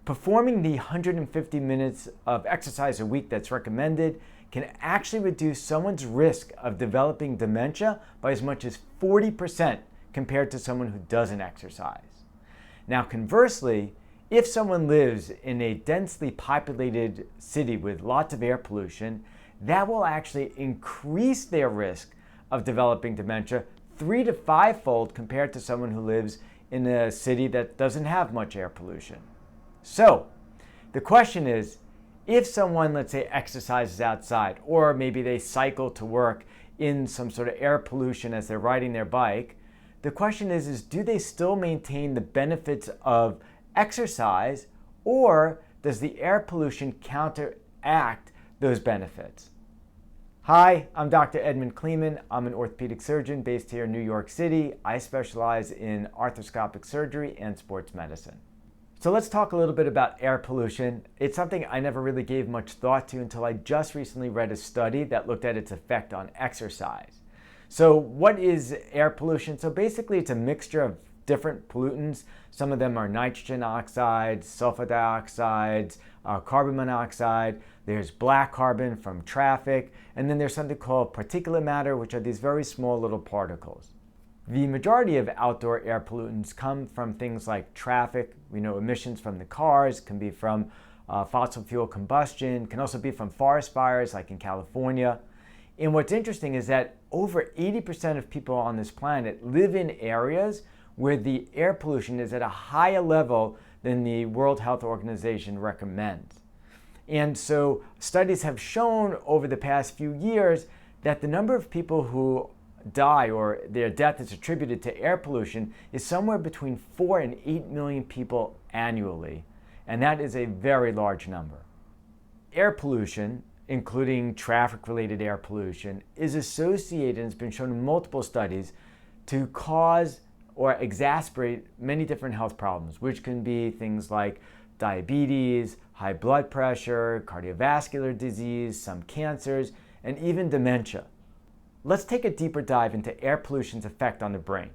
Performing the 150 minutes of exercise a week that's recommended can actually reduce someone's risk of developing dementia by as much as 40% compared to someone who doesn't exercise. Now, conversely, if someone lives in a densely populated city with lots of air pollution, that will actually increase their risk of developing dementia 3 to 5-fold compared to someone who lives in a city that doesn't have much air pollution. So, the question is, if someone, let's say, exercises outside, or maybe they cycle to work in some sort of air pollution as they're riding their bike, the question is do they still maintain the benefits of exercise, or does the air pollution counteract those benefits? Hi, I'm Dr. Edmond Cleeman. I'm an orthopedic surgeon based here in New York City. I specialize in arthroscopic surgery and sports medicine. So let's talk a little bit about air pollution. It's something I never really gave much thought to until I just recently read a study that looked at its effect on exercise. So what is air pollution? So basically it's a mixture of different pollutants. Some of them are nitrogen oxides, sulfur dioxides, carbon monoxide. There's black carbon from traffic. And then there's something called particulate matter, which are these very small little particles. The majority of outdoor air pollutants come from things like traffic. We know emissions from the cars can be from fossil fuel combustion, can also be from forest fires like in California. And what's interesting is that over 80% of people on this planet live in areas where the air pollution is at a higher level than the World Health Organization recommends. And so studies have shown over the past few years that the number of people who die or their death is attributed to air pollution is somewhere between 4 and 8 million people annually, and that is a very large number. Air pollution, including traffic-related air pollution, is associated, and has been shown in multiple studies, to cause or exacerbate many different health problems, which can be things like diabetes, high blood pressure, cardiovascular disease, some cancers, and even dementia. Let's take a deeper dive into air pollution's effect on the brain.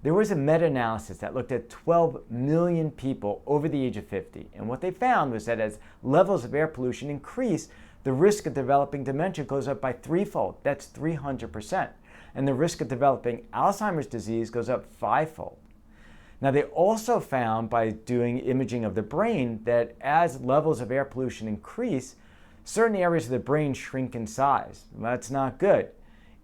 There was a meta-analysis that looked at 12 million people over the age of 50, and what they found was that as levels of air pollution increase, the risk of developing dementia goes up by 3-fold. That's 300%. And the risk of developing Alzheimer's disease goes up 5-fold. Now, they also found by doing imaging of the brain that as levels of air pollution increase, certain areas of the brain shrink in size. Well, that's not good.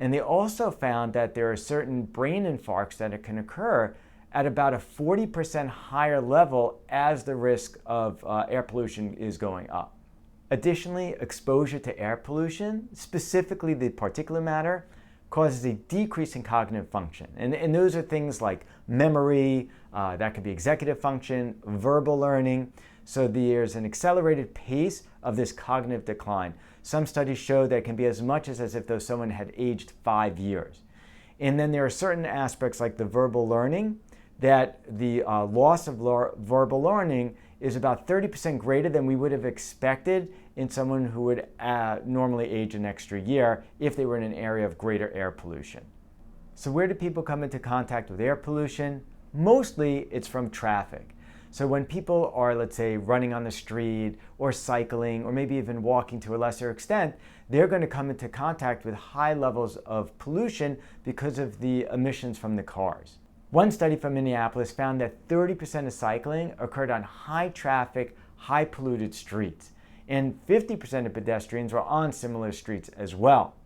And they also found that there are certain brain infarcts that can occur at about a 40% higher level as the risk of air pollution is going up. Additionally, exposure to air pollution, specifically the particulate matter, causes a decrease in cognitive function. And those are things like memory, that could be executive function, verbal learning. So there's an accelerated pace of this cognitive decline. Some studies show that it can be as much as if though someone had aged 5 years. And then there are certain aspects like the verbal learning that the loss of verbal learning is about 30% greater than we would have expected in someone who would normally age an extra year if they were in an area of greater air pollution. So where do people come into contact with air pollution? Mostly it's from traffic. So when people are, let's say, running on the street or cycling or maybe even walking to a lesser extent, they're going to come into contact with high levels of pollution because of the emissions from the cars. One study from Minneapolis found that 30% of cycling occurred on high traffic, high polluted streets, and 50% of pedestrians were on similar streets as well.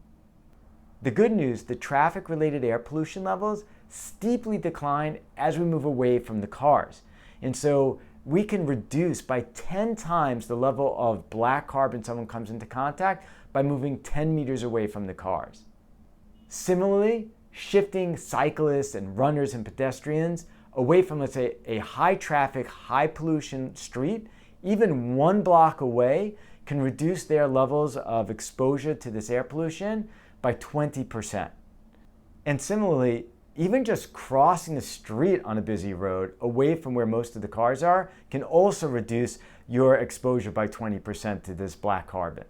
The good news, the traffic-related air pollution levels steeply decline as we move away from the cars. And so we can reduce by 10 times the level of black carbon someone comes into contact by moving 10 meters away from the cars. Similarly, shifting cyclists and runners and pedestrians away from, let's say, a high traffic, high pollution street, even 1 block away, can reduce their levels of exposure to this air pollution by 20%. And similarly, even just crossing the street on a busy road away from where most of the cars are can also reduce your exposure by 20% to this black carbon.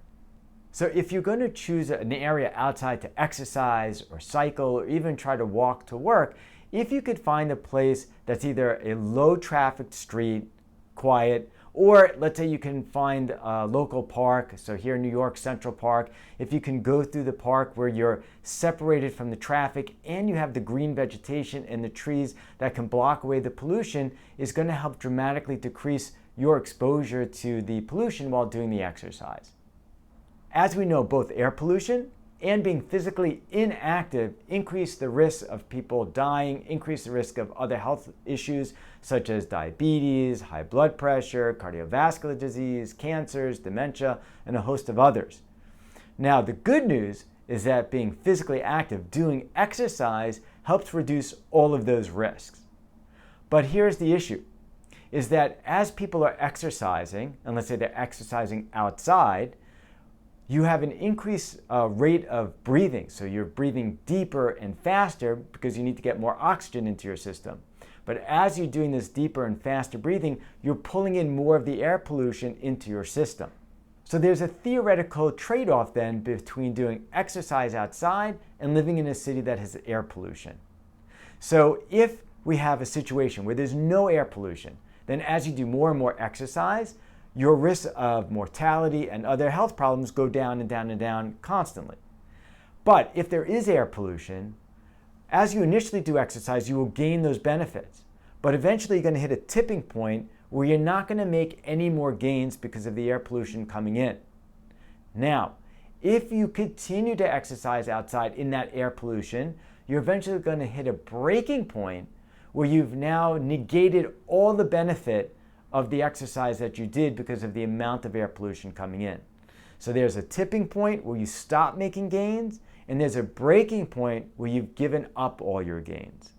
So if you're going to choose an area outside to exercise or cycle or even try to walk to work, if you could find a place that's either a low traffic street quiet. Or let's say you can find a local park, so here in New York, Central Park, if you can go through the park where you're separated from the traffic and you have the green vegetation and the trees that can block away the pollution, is going to help dramatically decrease your exposure to the pollution while doing the exercise. As we know, both air pollution and being physically inactive increase the risk of people dying, increase the risk of other health issues such as diabetes, high blood pressure, cardiovascular disease, cancers, dementia, and a host of others. Now, the good news is that being physically active, doing exercise, helps reduce all of those risks. But here's the issue, is that as people are exercising, and let's say they're exercising outside, you have an increased rate of breathing. So you're breathing deeper and faster because you need to get more oxygen into your system. But as you're doing this deeper and faster breathing, you're pulling in more of the air pollution into your system. So there's a theoretical trade-off then between doing exercise outside and living in a city that has air pollution. So if we have a situation where there's no air pollution, then as you do more and more exercise, your risk of mortality and other health problems go down and down and down constantly. But if there is air pollution, as you initially do exercise, you will gain those benefits. But eventually you're going to hit a tipping point where you're not going to make any more gains because of the air pollution coming in. Now, if you continue to exercise outside in that air pollution, you're eventually going to hit a breaking point where you've now negated all the benefit of the exercise that you did because of the amount of air pollution coming in. So there's a tipping point where you stop making gains, and there's a breaking point where you've given up all your gains.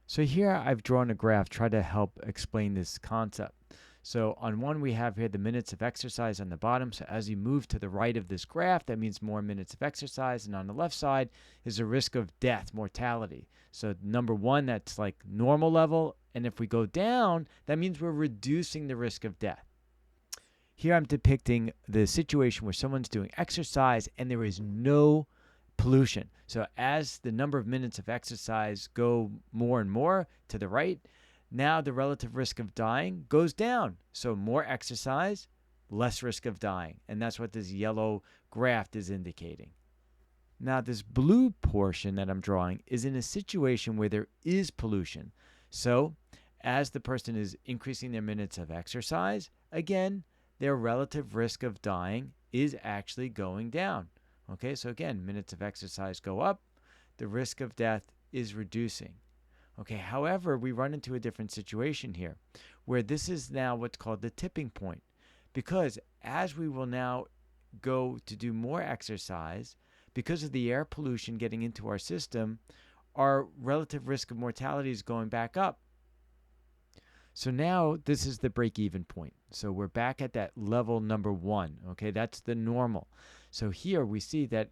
So here I've drawn a graph, try to help explain this concept. So on one we have here the minutes of exercise on the bottom. So as you move to the right of this graph, that means more minutes of exercise. And on the left side is a risk of death, mortality. So number one, that's like normal level. And if we go down, that means we're reducing the risk of death. Here I'm depicting the situation where someone's doing exercise and there is no pollution. So as the number of minutes of exercise go more and more to the right, now the relative risk of dying goes down. So more exercise, less risk of dying. And that's what this yellow graph is indicating. Now this blue portion that I'm drawing is in a situation where there is pollution. So as the person is increasing their minutes of exercise, again, their relative risk of dying is actually going down. Okay, so again, minutes of exercise go up, the risk of death is reducing. Okay, however, we run into a different situation here, where this is now what's called the tipping point. Because as we will now go to do more exercise, because of the air pollution getting into our system, our relative risk of mortality is going back up. So now this is the break-even point. So we're back at that level number one. Okay, that's the normal. So here we see that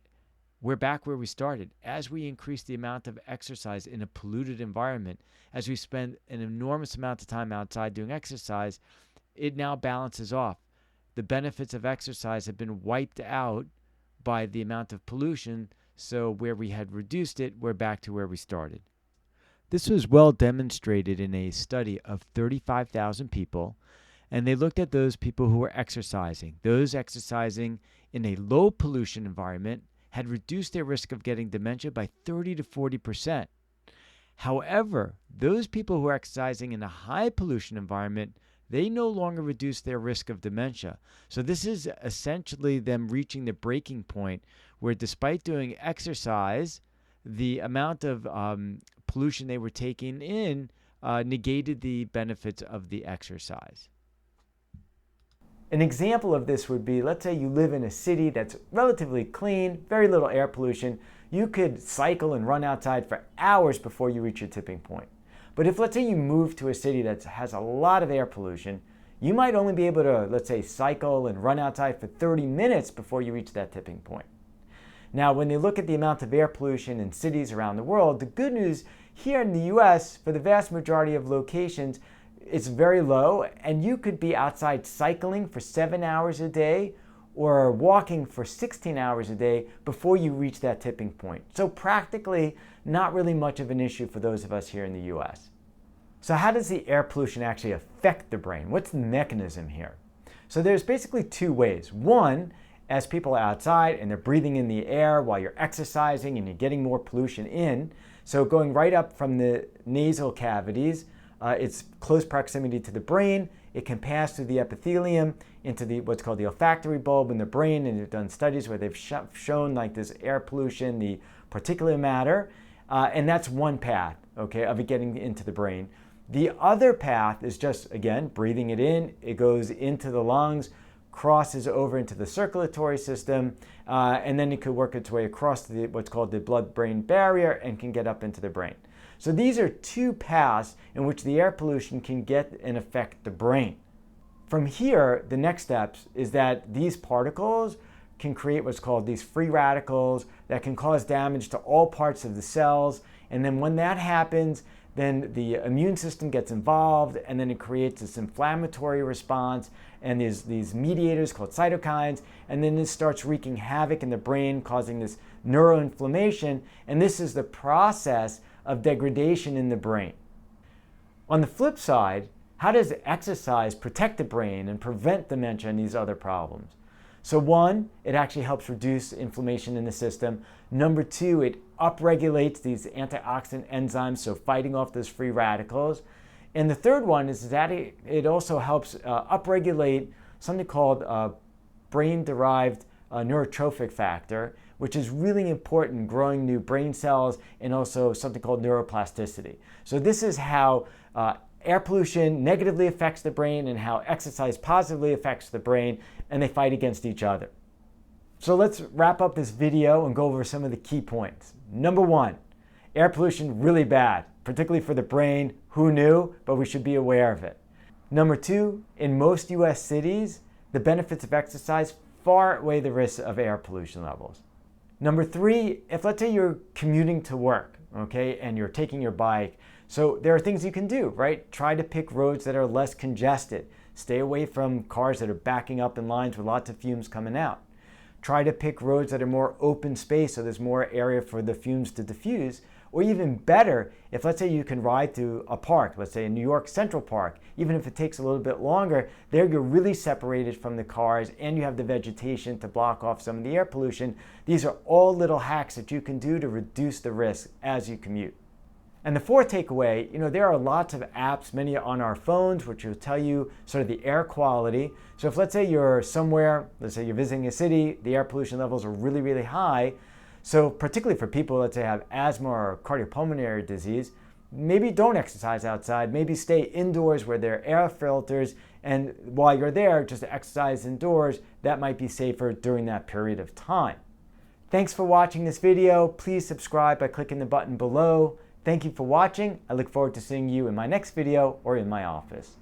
we're back where we started. As we increase the amount of exercise in a polluted environment, as we spend an enormous amount of time outside doing exercise, it now balances off. The benefits of exercise have been wiped out by the amount of pollution. So where we had reduced it, we're back to where we started. This was well demonstrated in a study of 35,000 people, and they looked at those people who were exercising. Those exercising in a low pollution environment had reduced their risk of getting dementia by 30 to 40%. However, those people who are exercising in a high pollution environment, they no longer reduce their risk of dementia. So this is essentially them reaching the breaking point where despite doing exercise, the amount of pollution they were taking in negated the benefits of the exercise. An example of this would be, let's say you live in a city that's relatively clean, very little air pollution. You could cycle and run outside for hours before you reach your tipping point. But if, let's say, you move to a city that has a lot of air pollution, you might only be able to, let's say, cycle and run outside for 30 minutes before you reach that tipping point. Now, when they look at the amount of air pollution in cities around the world, the good news here in the US, for the vast majority of locations, it's very low, and you could be outside cycling for 7 hours a day or walking for 16 hours a day before you reach that tipping point. So practically not really much of an issue for those of us here in the US. So how does the air pollution actually affect the brain? What's the mechanism here? So there's basically two ways. One, as people are outside and they're breathing in the air while you're exercising and you're getting more pollution in, so going right up from the nasal cavities, it's close proximity to the brain. It can pass through the epithelium into what's called the olfactory bulb in the brain, and they've done studies where they've shown like this air pollution, the particulate matter, and that's one path, okay, of it getting into the brain. The other path is just, again, breathing it in. It goes into the lungs, crosses over into the circulatory system, and then it could work its way across what's called the blood-brain barrier and can get up into the brain. So these are two paths in which the air pollution can get and affect the brain. From here, the next steps is that these particles can create what's called these free radicals that can cause damage to all parts of the cells. And then when that happens, then the immune system gets involved, and then it creates this inflammatory response, and there's these mediators called cytokines, and then this starts wreaking havoc in the brain, causing this neuroinflammation, and this is the process of degradation in the brain. On the flip side, how does exercise protect the brain and prevent dementia and these other problems? So one, it actually helps reduce inflammation in the system. Number two, it upregulates these antioxidant enzymes, so fighting off those free radicals. And the third one is that it also helps upregulate something called brain-derived neurotrophic factor, which is really important in growing new brain cells, and also something called neuroplasticity. So this is how air pollution negatively affects the brain and how exercise positively affects the brain, and they fight against each other. So let's wrap up this video and go over some of the key points. Number one, air pollution really bad, particularly for the brain. Who knew? But we should be aware of it. Number two, in most US cities, the benefits of exercise far outweigh the risks of air pollution levels. Number three, if let's say you're commuting to work, okay, and you're taking your bike, so there are things you can do, right? Try to pick roads that are less congested. Stay away from cars that are backing up in lines with lots of fumes coming out. Try to pick roads that are more open space so there's more area for the fumes to diffuse. Or even better, if let's say you can ride to a park, let's say in New York Central Park, even if it takes a little bit longer, there you're really separated from the cars and you have the vegetation to block off some of the air pollution. These are all little hacks that you can do to reduce the risk as you commute. And the fourth takeaway, there are lots of apps, many on our phones, which will tell you sort of the air quality. So if let's say you're somewhere, let's say you're visiting a city, the air pollution levels are really, really high. So particularly for people, let's say have asthma or cardiopulmonary disease, maybe don't exercise outside, maybe stay indoors where there are air filters, and while you're there, just exercise indoors. That might be safer during that period of time. Thanks for watching this video. Please subscribe by clicking the button below. Thank you for watching. I look forward to seeing you in my next video or in my office.